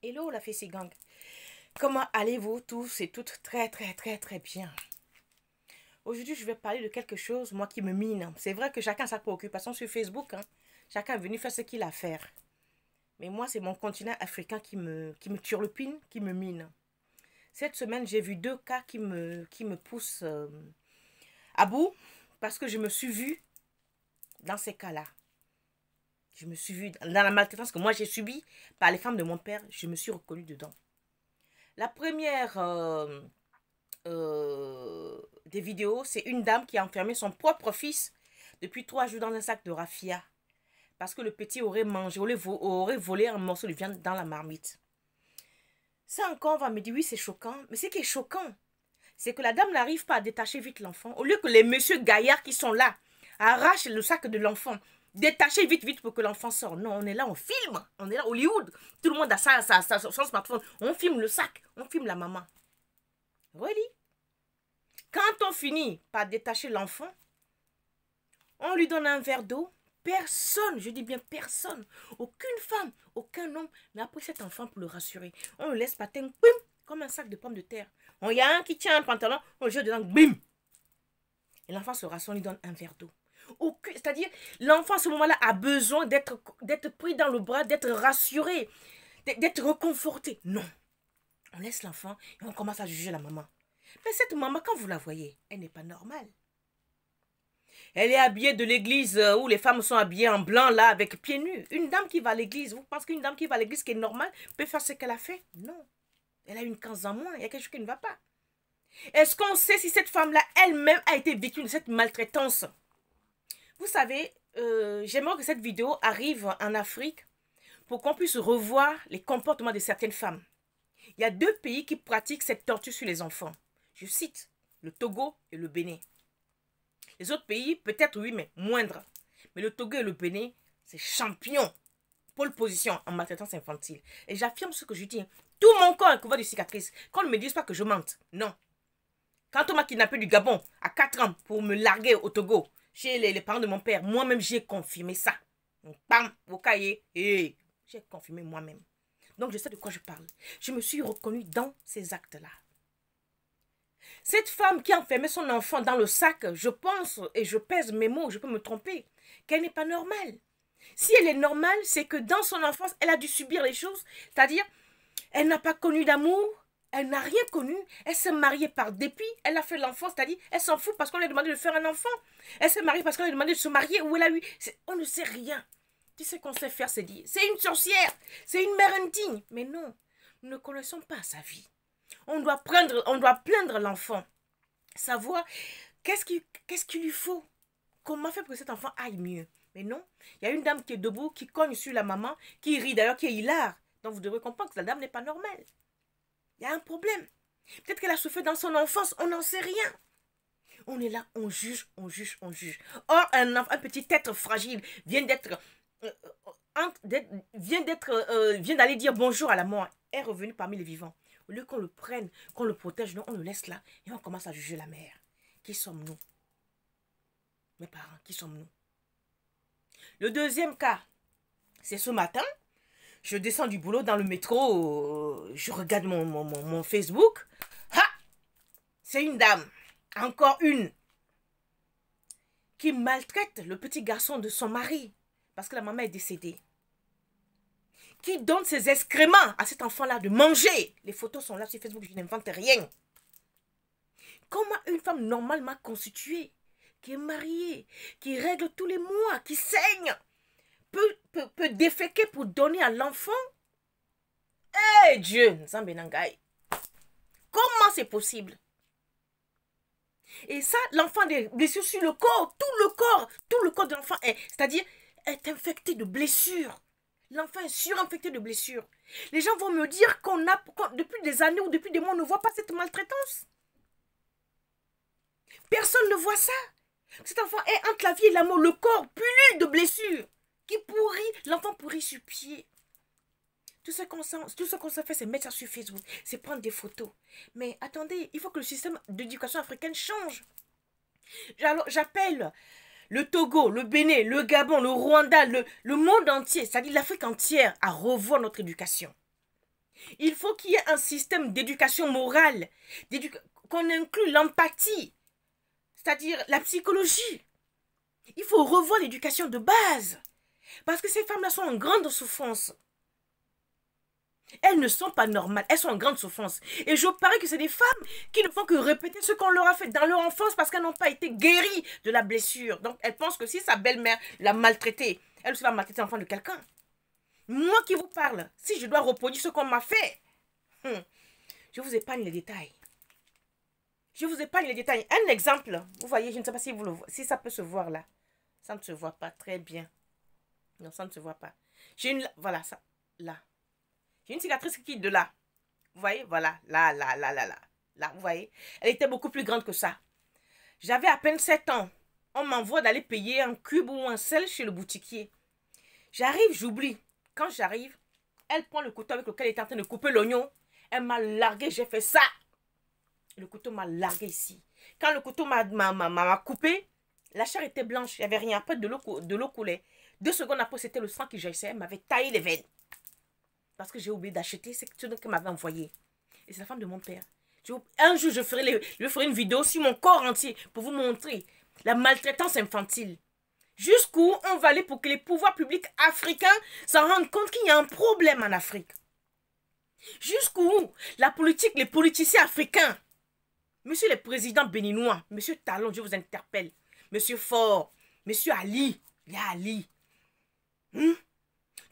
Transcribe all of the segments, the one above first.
Hello la Fessie Gang. Comment allez-vous tous et toutes? Très bien. Aujourd'hui, je vais parler de quelque chose, moi, qui me mine. C'est vrai que chacun a sa préoccupation sur Facebook. Hein. Chacun est venu faire ce qu'il a à faire. Mais moi, c'est mon continent africain qui me turlupine, qui me mine. Cette semaine, j'ai vu 2 cas qui me poussent à bout. Parce que je me suis vue dans ces cas-là. Je me suis vue dans la maltraitance que moi j'ai subie par les femmes de mon père. Je me suis reconnue dedans. La première des vidéos, c'est une dame qui a enfermé son propre fils depuis 3 jours dans un sac de raffia. Parce que le petit aurait mangé, aurait volé un morceau de viande dans la marmite. Ça encore, on va me dire, oui, c'est choquant. Mais ce qui est choquant, c'est que la dame n'arrive pas à détacher vite l'enfant. Au lieu que les messieurs gaillards qui sont là arrachent le sac de l'enfant, détacher vite pour que l'enfant sorte. Non, on est là, on filme. On est là, Hollywood. Tout le monde a son smartphone. On filme le sac. On filme la maman. Really? Quand on finit par détacher l'enfant, on lui donne un verre d'eau. Personne, je dis bien personne, aucune femme, aucun homme n'a pris cet enfant pour le rassurer. On le laisse patin, bim, comme un sac de pommes de terre. Il y a un qui tient un pantalon, on le jette dedans, bim. Et l'enfant se rassure, on lui donne un verre d'eau. C'est-à-dire, l'enfant à ce moment-là a besoin d'être pris dans le bras, d'être rassuré, d'être reconforté. Non. On laisse l'enfant et on commence à juger la maman. Mais cette maman, quand vous la voyez, elle n'est pas normale. Elle est habillée de l'église où les femmes sont habillées en blanc, là, avec pieds nus. Une dame qui va à l'église, vous pensez qu'une dame qui va à l'église qui est normale peut faire ce qu'elle a fait? Non. Elle a une case en moins, il y a quelque chose qui ne va pas. Est-ce qu'on sait si cette femme-là, elle-même, a été victime de cette maltraitance? Vous savez, j'aimerais que cette vidéo arrive en Afrique pour qu'on puisse revoir les comportements de certaines femmes. Il y a 2 pays qui pratiquent cette torture sur les enfants. Je cite le Togo et le Bénin. Les autres pays, peut-être oui, mais moindre. Mais le Togo et le Bénin, c'est champion. Pole position en maltraitance infantile. Et j'affirme ce que je dis. Tout mon corps est couvert de cicatrices. Qu'on ne me dise pas que je mente. Non. Quand on m'a kidnappé du Gabon à 4 ans pour me larguer au Togo, chez les parents de mon père, moi-même j'ai confirmé ça. Bam, au cahier, et j'ai confirmé moi-même. Donc je sais de quoi je parle. Je me suis reconnue dans ces actes-là. Cette femme qui enfermait son enfant dans le sac, je pense, et je pèse mes mots, je peux me tromper, qu'elle n'est pas normale. Si elle est normale, c'est que dans son enfance, elle a dû subir les choses. C'est-à-dire, elle n'a pas connu d'amour, elle n'a rien connu, elle s'est mariée par dépit, elle a fait l'enfant, c'est-à-dire, elle s'en fout parce qu'on lui a demandé de faire un enfant. Elle s'est mariée parce qu'on lui a demandé de se marier, ou elle a eu... On ne sait rien. Tu sais qu'on sait faire, c'est dire, c'est une sorcière, c'est une mère indigne. Mais non, nous ne connaissons pas sa vie. On doit plaindre l'enfant, savoir qu'est-ce qu'il lui faut, comment faire pour que cet enfant aille mieux. Mais non, il y a une dame qui est debout, qui cogne sur la maman, qui rit d'ailleurs, qui est hilar. Donc vous devrez comprendre que la dame n'est pas normale. Il y a un problème. Peut-être qu'elle a souffert dans son enfance, on n'en sait rien. On est là, on juge. Or, un petit être fragile vient d'aller dire bonjour à la mort, est revenu parmi les vivants. Au lieu qu'on le prenne, qu'on le protège, non, on le laisse là et on commence à juger la mère. Qui sommes-nous? Mes parents, qui sommes-nous? Le deuxième cas, c'est ce matin. Je descends du boulot dans le métro, je regarde mon Facebook. Ha! C'est une dame, encore une, qui maltraite le petit garçon de son mari parce que la maman est décédée. Qui donne ses excréments à cet enfant-là de manger. Les photos sont là sur Facebook, je n'invente rien. Comment une femme normalement constituée, qui est mariée, qui règle tous les mois, qui saigne, peut déféquer pour donner à l'enfant? Eh Dieu, Zambenangai. Comment c'est possible? Et ça, l'enfant a des blessures sur le corps, tout le corps de l'enfant c'est-à-dire, est infecté de blessures. L'enfant est surinfecté de blessures. Les gens vont me dire depuis des années ou depuis des mois, on ne voit pas cette maltraitance. Personne ne voit ça. Cet enfant est entre la vie et la mort. Le corps pullule de blessures. Qui pourrit. L'enfant pourrit sur pied. Tout ce qu'on se fait, c'est mettre ça sur Facebook. C'est prendre des photos. Mais attendez, il faut que le système d'éducation africaine change. Alors, j'appelle le Togo, le Bénin, le Gabon, le Rwanda, le monde entier, c'est-à-dire l'Afrique entière, à revoir notre éducation. Il faut qu'il y ait un système d'éducation morale, qu'on inclue l'empathie, c'est-à-dire la psychologie. Il faut revoir l'éducation de base. Parce que ces femmes-là sont en grande souffrance. Elles ne sont pas normales, elles sont en grande souffrance. Et je parie que c'est des femmes qui ne font que répéter ce qu'on leur a fait dans leur enfance parce qu'elles n'ont pas été guéries de la blessure. Donc elles pensent que si sa belle-mère l'a maltraitée, elle aussi va maltraiter l'enfant de quelqu'un. Moi qui vous parle, si je dois reproduire ce qu'on m'a fait, je vous épargne les détails. Je vous épargne les détails. Un exemple, vous voyez, je ne sais pas si, si ça peut se voir là. Ça ne se voit pas très bien. Non, ça ne se voit pas. J'ai une... Voilà, ça, là. J'ai une cicatrice qui est de là. Vous voyez, voilà, là. Là, vous voyez. Elle était beaucoup plus grande que ça. J'avais à peine 7 ans. On m'envoie d'aller payer un cube ou un sel chez le boutiquier. J'arrive, j'oublie. Quand j'arrive, elle prend le couteau avec lequel elle est en train de couper l'oignon. Elle m'a largué, j'ai fait ça. Le couteau m'a largué ici. Quand le couteau m'a coupé, la chair était blanche, il n'y avait rien. Après, de l'eau coulait. 2 secondes après, c'était le sang qui jaillissait. Elle m'avait taillé les veines. Parce que j'ai oublié d'acheter ce qu'elle m'avait envoyé. Et c'est la femme de mon père. Un jour, je ferai une vidéo sur mon corps entier pour vous montrer la maltraitance infantile. Jusqu'où on va aller pour que les pouvoirs publics africains s'en rendent compte qu'il y a un problème en Afrique. Jusqu'où la politique, les politiciens africains, monsieur le président béninois, monsieur Talon, je vous interpelle, monsieur Faure, monsieur Ali, il y a Ali,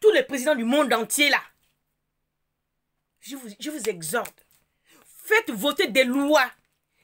tous les présidents du monde entier là, je vous exhorte, faites voter des lois.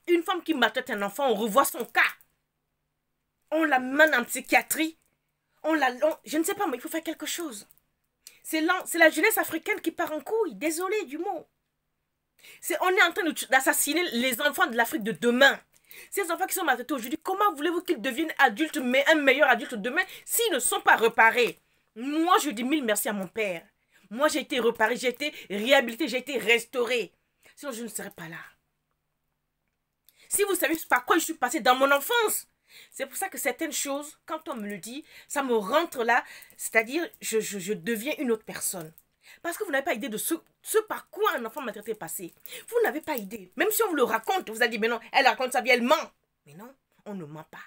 Une femme qui maltraite un enfant, on revoit son cas. On la mène en psychiatrie. Je ne sais pas, mais il faut faire quelque chose. C'est la jeunesse africaine qui part en couille. Désolé du mot. On est en train d'assassiner les enfants de l'Afrique de demain. Ces enfants qui sont maltraités aujourd'hui, comment voulez-vous qu'ils deviennent adultes, mais un meilleur adulte demain, s'ils ne sont pas réparés? Moi, je dis 1000 merci à mon père. Moi, j'ai été réparé, j'ai été réhabilité, j'ai été restauré. Sinon, je ne serais pas là. Si vous savez par quoi je suis passée dans mon enfance, c'est pour ça que certaines choses, quand on me le dit, ça me rentre là, c'est-à-dire, je deviens une autre personne. Parce que vous n'avez pas idée de ce par quoi un enfant maltraité est passé. Vous n'avez pas idée. Même si on vous le raconte, vous allez dire, mais non, elle raconte sa vie, elle ment. Mais non, on ne ment pas.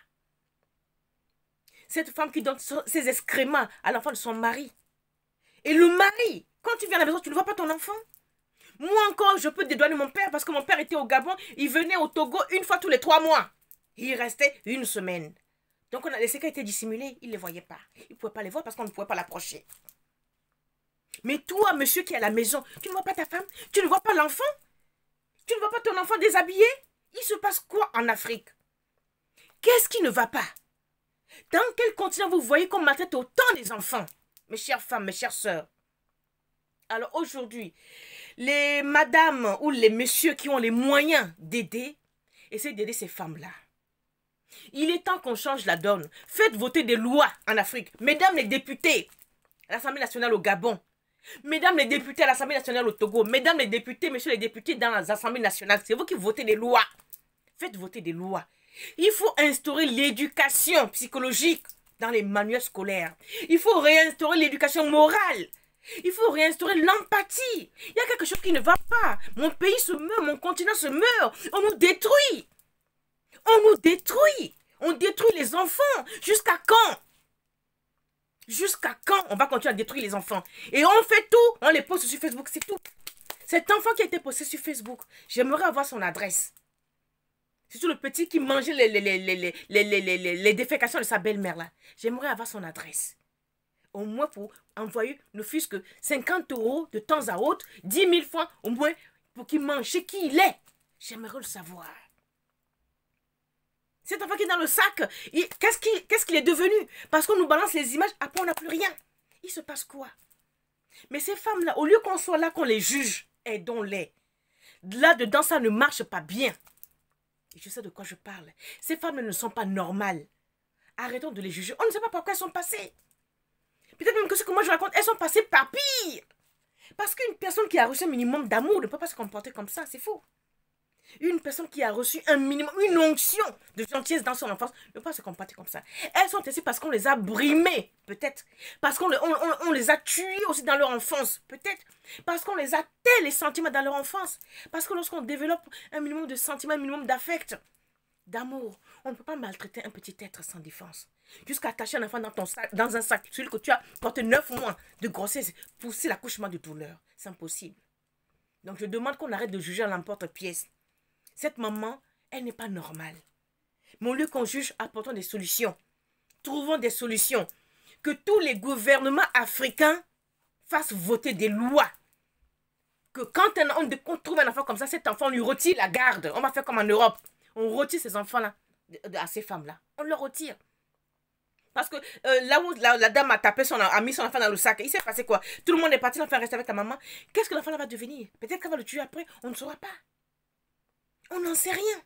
Cette femme qui donne ses excréments à l'enfant de son mari. Et le mari, quand tu viens à la maison, tu ne vois pas ton enfant. Moi encore, je peux dédouaner mon père parce que mon père était au Gabon. Il venait au Togo une fois tous les 3 mois. Il restait 1 semaine. Donc les séquelles étaient dissimulées. Il ne les voyait pas. Il ne pouvait pas les voir parce qu'on ne pouvait pas l'approcher. Mais toi, monsieur qui est à la maison, tu ne vois pas ta femme? Tu ne vois pas l'enfant? Tu ne vois pas ton enfant déshabillé? Il se passe quoi en Afrique? Qu'est-ce qui ne va pas? Dans quel continent vous voyez qu'on maltraite autant les enfants? Mes chères femmes, mes chères sœurs. Alors aujourd'hui, les madames ou les messieurs qui ont les moyens d'aider, essayez d'aider ces femmes-là. Il est temps qu'on change la donne. Faites voter des lois en Afrique. Mesdames les députés à l'Assemblée nationale au Gabon, mesdames les députés à l'Assemblée nationale au Togo, mesdames les députés, messieurs les députés dans les assemblées nationales, c'est vous qui votez des lois. Faites voter des lois. Il faut instaurer l'éducation psychologique dans les manuels scolaires. Il faut réinstaurer l'éducation morale. Il faut réinstaurer l'empathie. Il y a quelque chose qui ne va pas. Mon pays se meurt, mon continent se meurt. On nous détruit. On nous détruit. On détruit les enfants. Jusqu'à quand? Jusqu'à quand on va continuer à détruire les enfants? Et on fait tout. On les poste sur Facebook, c'est tout. Cet enfant qui a été posté sur Facebook, j'aimerais avoir son adresse. C'est tout le petit qui mangeait les défécations de sa belle-mère là. J'aimerais avoir son adresse. Au moins pour envoyer, ne fût-ce que 50 € de temps à autre, 10 000 francs au moins pour qu'il mange. Chez qui il est? J'aimerais le savoir. Cet enfant qui est dans le sac, qu'est-ce qu'il est devenu? Parce qu'on nous balance les images, après on n'a plus rien. Il se passe quoi? Mais ces femmes-là, au lieu qu'on soit là, qu'on les juge, aidons-les. Là-dedans, ça ne marche pas bien. Et je sais de quoi je parle. Ces femmes ne sont pas normales. Arrêtons de les juger. On ne sait pas pourquoi elles sont passées. Peut-être même que ce que moi je raconte, elles sont passées par pire. Parce qu'une personne qui a reçu un minimum d'amour ne peut pas se comporter comme ça, c'est faux. Une personne qui a reçu un minimum, une onction de gentillesse dans son enfance ne peut pas se comporter comme ça. Elles sont ici parce qu'on les a brimées, peut-être. Parce qu'on on les a tuées aussi dans leur enfance, peut-être. Parce qu'on les a tés les sentiments dans leur enfance. Parce que lorsqu'on développe un minimum de sentiments, un minimum d'affect, d'amour, on ne peut pas maltraiter un petit être sans défense. Jusqu'à attacher un enfant dans un sac, celui que tu as porté 9 mois de grossesse, pousser l'accouchement de douleur. C'est impossible. Donc je demande qu'on arrête de juger à l'emporte-pièce. Cette maman, elle n'est pas normale. Mais au lieu qu'on juge, apportons des solutions. Trouvons des solutions. Que tous les gouvernements africains fassent voter des lois. Que quand on trouve un enfant comme ça, cet enfant, on lui retire la garde. On va faire comme en Europe. On retire ces enfants-là à ces femmes-là. On leur retire. Parce que là où la dame a mis son enfant dans le sac, il s'est passé quoi? Tout le monde est parti, l'enfant reste avec la maman. Qu'est-ce que l'enfant va devenir? Peut-être qu'elle va le tuer après, on ne saura pas. On n'en sait rien.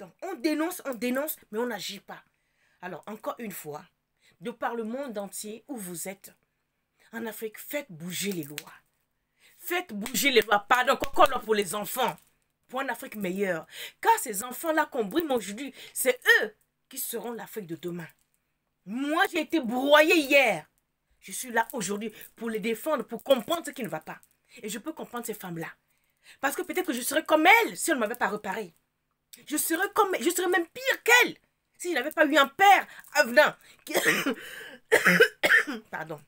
Donc, on dénonce, mais on n'agit pas. Alors, encore une fois, de par le monde entier où vous êtes, en Afrique, faites bouger les lois. Faites bouger les lois. Pardon, encore pour les enfants. Pour une Afrique meilleure. Car ces enfants-là qu'on brime aujourd'hui, c'est eux qui seront l'Afrique de demain. Moi, j'ai été broyée hier. Je suis là aujourd'hui pour les défendre, pour comprendre ce qui ne va pas. Et je peux comprendre ces femmes-là. Parce que peut-être que je serais comme elle si on ne m'avait pas reparé. Je serais même pire qu'elle si je n'avais pas eu un père avenant. Pardon.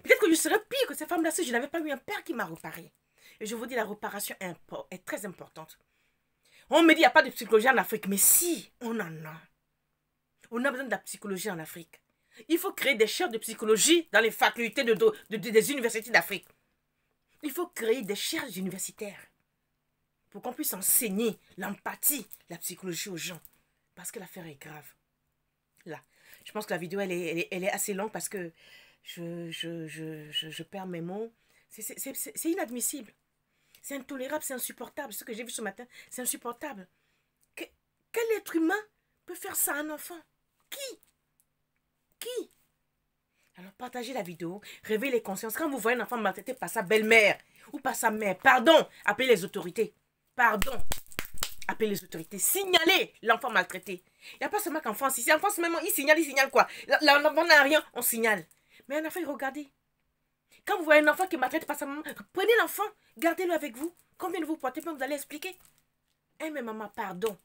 Peut-être que je serais pire que ces femmes-là si je n'avais pas eu un père qui m'a reparé. Et je vous dis, la réparation est très importante. On me dit qu'il n'y a pas de psychologie en Afrique. Mais si, on en a. On a besoin de la psychologie en Afrique. Il faut créer des chaires de psychologie dans les facultés des universités d'Afrique. Il faut créer des chaires universitaires pour qu'on puisse enseigner l'empathie, la psychologie aux gens. Parce que l'affaire est grave. Là, je pense que la vidéo, elle est assez longue parce que je perds mes mots. C'est inadmissible. C'est intolérable, c'est insupportable. Ce que j'ai vu ce matin, c'est insupportable. Quel être humain peut faire ça à un enfant? Qui? Alors partagez la vidéo, réveillez les consciences. Quand vous voyez un enfant maltraité par sa belle-mère ou par sa mère, pardon, appelez les autorités. Pardon, appelez les autorités. Signalez l'enfant maltraité. Il n'y a pas seulement qu'en France. Ici, en France, même, il signale quoi? L'enfant n'a rien, on signale. Mais un enfant, regardez. Quand vous voyez un enfant qui est maltraité par sa maman, prenez l'enfant, gardez-le avec vous. Combien de vous portez, puis vous allez expliquer. Eh mais maman, pardon.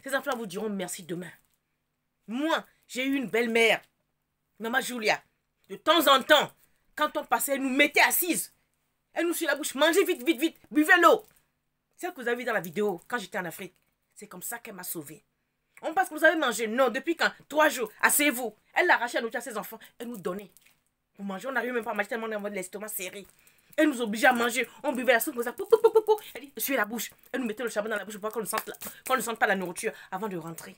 Ces enfants vous diront merci demain. Moi, j'ai eu une belle-mère, maman Julia. De temps en temps, quand on passait, elle nous mettait assises. Elle nous sur la bouche, mangez vite, vite, vite, buvez l'eau. Celle que vous avez vu dans la vidéo, quand j'étais en Afrique. C'est comme ça qu'elle m'a sauvée. On pense que vous avez mangé. Non, depuis quand? 3 jours. Asseyez-vous. Elle l'arrachait à nous, à ses enfants. Elle nous donnait. Pour manger, on n'arrivait même pas à manger tellement on avait l'estomac serré. Elle nous obligeait à manger. On buvait la soupe comme ça. Pou, pou, pou, pou, pou. Elle dit, suivez la bouche. Elle nous mettait le charbon dans la bouche pour qu'on ne sente pas la nourriture avant de rentrer.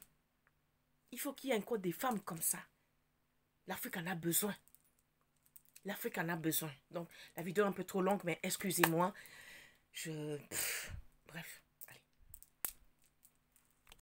Il faut qu'il y ait encore des femmes comme ça. L'Afrique en a besoin. L'Afrique en a besoin. Donc, la vidéo est un peu trop longue, mais excusez-moi. Bref.